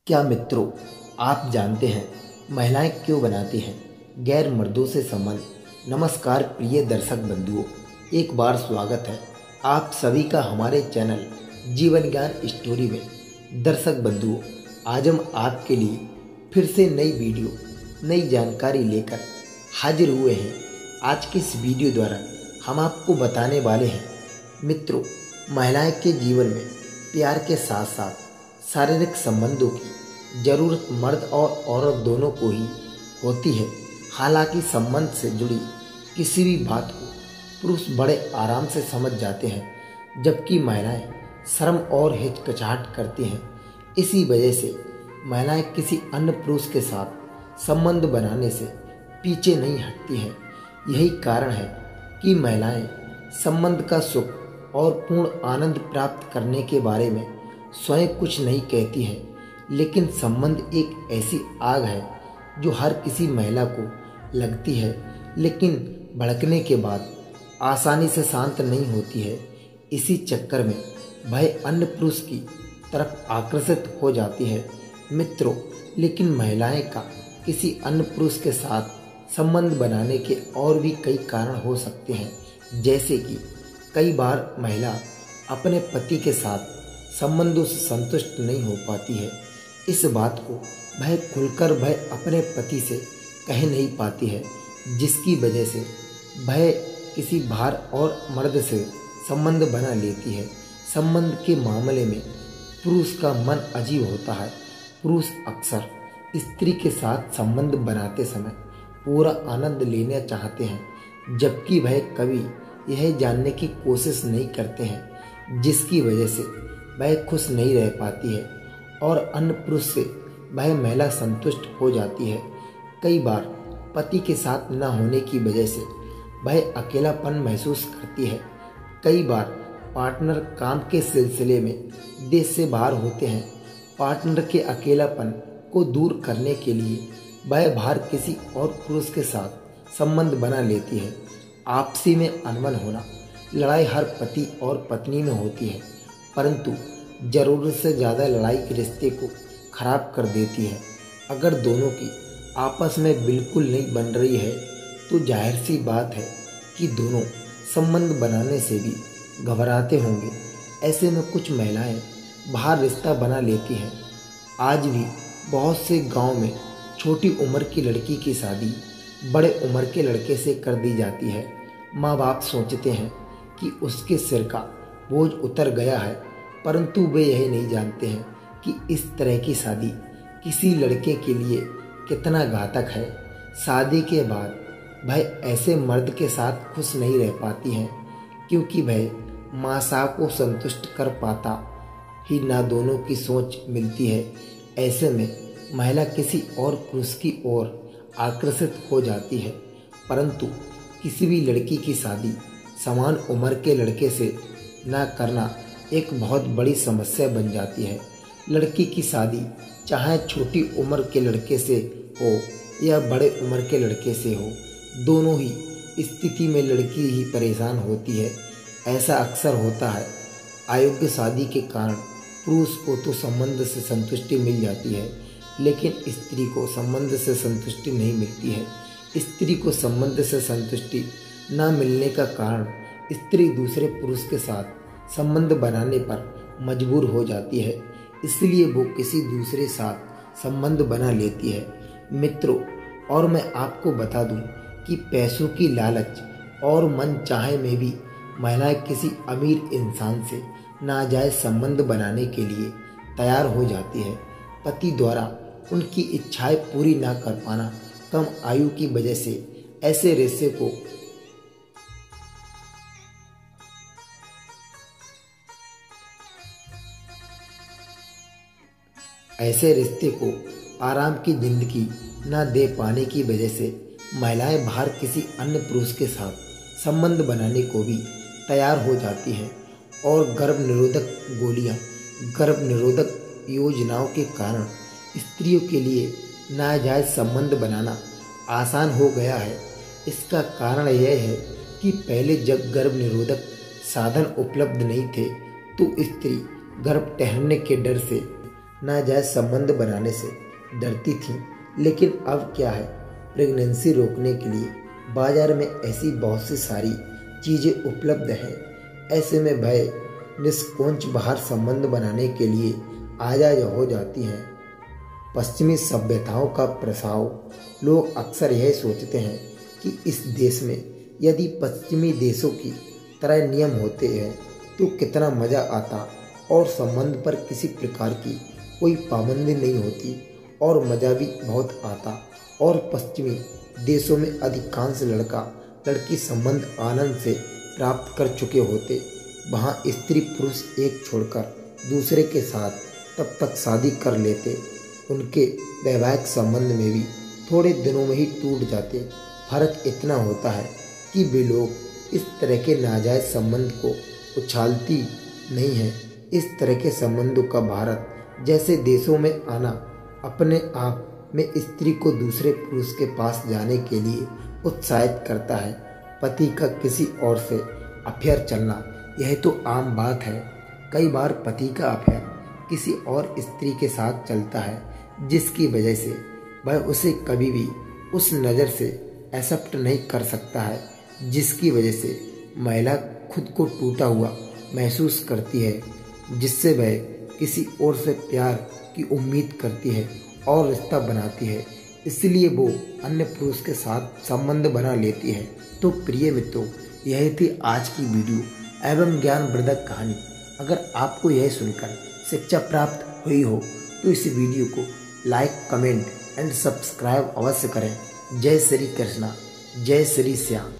क्या मित्रों, आप जानते हैं महिलाएं क्यों बनाती हैं गैर मर्दों से संबंध? नमस्कार प्रिय दर्शक बंधुओं, एक बार स्वागत है आप सभी का हमारे चैनल जीवन ज्ञान स्टोरी में। दर्शक बंधुओं, आज हम आपके लिए फिर से नई वीडियो, नई जानकारी लेकर हाजिर हुए हैं। आज की इस वीडियो द्वारा हम आपको बताने वाले हैं मित्रों, महिलाएं के जीवन में प्यार के साथ साथ शारीरिक संबंधों की ज़रूरत मर्द और औरत दोनों को ही होती है। हालांकि संबंध से जुड़ी किसी भी बात को पुरुष बड़े आराम से समझ जाते हैं, जबकि महिलाएं शर्म और हिचकिचाहट करती हैं। इसी वजह से महिलाएं किसी अन्य पुरुष के साथ संबंध बनाने से पीछे नहीं हटती हैं। यही कारण है कि महिलाएं संबंध का सुख और पूर्ण आनंद प्राप्त करने के बारे में स्वयं कुछ नहीं कहती है, लेकिन संबंध एक ऐसी आग है जो हर किसी महिला को लगती है, लेकिन भड़कने के बाद आसानी से शांत नहीं होती है। इसी चक्कर में वह अन्य पुरुष की तरफ आकर्षित हो जाती है मित्रों। लेकिन महिलाएं का किसी अन्य पुरुष के साथ संबंध बनाने के और भी कई कारण हो सकते हैं, जैसे कि कई बार महिला अपने पति के साथ संबंधों से संतुष्ट नहीं हो पाती है। इस बात को वह खुलकर वह अपने पति से कह नहीं पाती है, जिसकी वजह से वह किसी बाहर और मर्द से संबंध बना लेती है। संबंध के मामले में पुरुष का मन अजीब होता है। पुरुष अक्सर स्त्री के साथ संबंध बनाते समय पूरा आनंद लेना चाहते हैं, जबकि वह कभी यह जानने की कोशिश नहीं करते हैं, जिसकी वजह से वह खुश नहीं रह पाती है और अन्य पुरुष से वह महिला संतुष्ट हो जाती है। कई बार पति के साथ न होने की वजह से वह अकेलापन महसूस करती है। कई बार पार्टनर काम के सिलसिले में देश से बाहर होते हैं। पार्टनर के अकेलापन को दूर करने के लिए वह बाहर किसी और पुरुष के साथ संबंध बना लेती है। आपसी में अनबन होना, लड़ाई हर पति और पत्नी में होती है, परंतु ज़रूरत से ज़्यादा लड़ाई के रिश्ते को खराब कर देती है। अगर दोनों की आपस में बिल्कुल नहीं बन रही है तो जाहिर सी बात है कि दोनों संबंध बनाने से भी घबराते होंगे। ऐसे में कुछ महिलाएं बाहर रिश्ता बना लेती हैं। आज भी बहुत से गांव में छोटी उम्र की लड़की की शादी बड़े उम्र के लड़के से कर दी जाती है। माँ बाप सोचते हैं कि उसके सिर का बोझ उतर गया है, परंतु वे यह नहीं जानते हैं कि इस तरह की शादी किसी लड़के के लिए कितना घातक है। शादी के बाद वह ऐसे मर्द के साथ खुश नहीं रह पाती हैं, क्योंकि वह माँ साहब को संतुष्ट कर पाता ही ना दोनों की सोच मिलती है। ऐसे में महिला किसी और पुरुष की ओर आकर्षित हो जाती है, परंतु किसी भी लड़की की शादी समान उम्र के लड़के से न करना एक बहुत बड़ी समस्या बन जाती है। लड़की की शादी चाहे छोटी उम्र के लड़के से हो या बड़े उम्र के लड़के से हो, दोनों ही स्थिति में लड़की ही परेशान होती है। ऐसा अक्सर होता है। अयोग्य शादी के कारण पुरुष को तो संबंध से संतुष्टि मिल जाती है, लेकिन स्त्री को संबंध से संतुष्टि नहीं मिलती है। स्त्री को संबंध से संतुष्टि न मिलने का कारण स्त्री दूसरे पुरुष के साथ संबंध बनाने पर मजबूर हो जाती है, इसलिए वो किसी दूसरे साथ संबंध बना लेती है मित्रों। और मैं आपको बता दूं कि पैसों की लालच और मन चाहे में भी महिलाएं किसी अमीर इंसान से नाजायज संबंध बनाने के लिए तैयार हो जाती है। पति द्वारा उनकी इच्छाएं पूरी ना कर पाना, कम आयु की वजह से ऐसे रिश्ते को आराम की जिंदगी न दे पाने की वजह से महिलाएं बाहर किसी अन्य पुरुष के साथ संबंध बनाने को भी तैयार हो जाती हैं और गर्भ निरोधक गोलियां, गर्भ निरोधक योजनाओं के कारण स्त्रियों के लिए नाजायज संबंध बनाना आसान हो गया है। इसका कारण यह है कि पहले जब गर्भ निरोधक साधन उपलब्ध नहीं थे तो स्त्री गर्भ ठहरने के डर से नाजायज संबंध बनाने से डरती थीं। लेकिन अब क्या है, प्रेगनेंसी रोकने के लिए बाजार में ऐसी बहुत सी सारी चीज़ें उपलब्ध हैं। ऐसे में भय निष्कोच बाहर संबंध बनाने के लिए आजाद हो जाती हैं। पश्चिमी सभ्यताओं का प्रभाव, लोग अक्सर यह सोचते हैं कि इस देश में यदि पश्चिमी देशों की तरह नियम होते हैं तो कितना मज़ा आता और संबंध पर किसी प्रकार की कोई पाबंदी नहीं होती और मज़ा भी बहुत आता। और पश्चिमी देशों में अधिकांश लड़का लड़की संबंध आनंद से प्राप्त कर चुके होते। वहाँ स्त्री पुरुष एक छोड़कर दूसरे के साथ तब तक शादी कर लेते, उनके वैवाहिक संबंध में भी थोड़े दिनों में ही टूट जाते। फर्क इतना होता है कि वे लोग इस तरह के नाजायज संबंध को उछालती नहीं है। इस तरह के संबंधों का भारत जैसे देशों में आना अपने आप में स्त्री को दूसरे पुरुष के पास जाने के लिए उत्साहित करता है। पति का किसी और से अफेयर चलना यह तो आम बात है। कई बार पति का अफेयर किसी और स्त्री के साथ चलता है, जिसकी वजह से वह उसे कभी भी उस नज़र से एक्सेप्ट नहीं कर सकता है, जिसकी वजह से महिला खुद को टूटा हुआ महसूस करती है, जिससे वह किसी और से प्यार की उम्मीद करती है और रिश्ता बनाती है। इसलिए वो अन्य पुरुष के साथ संबंध बना लेती है। तो प्रिय मित्रों, यह थी आज की वीडियो एवं ज्ञानवर्धक कहानी। अगर आपको यह सुनकर शिक्षा प्राप्त हुई हो तो इस वीडियो को लाइक, कमेंट एंड सब्सक्राइब अवश्य करें। जय श्री कृष्णा, जय श्री श्याम।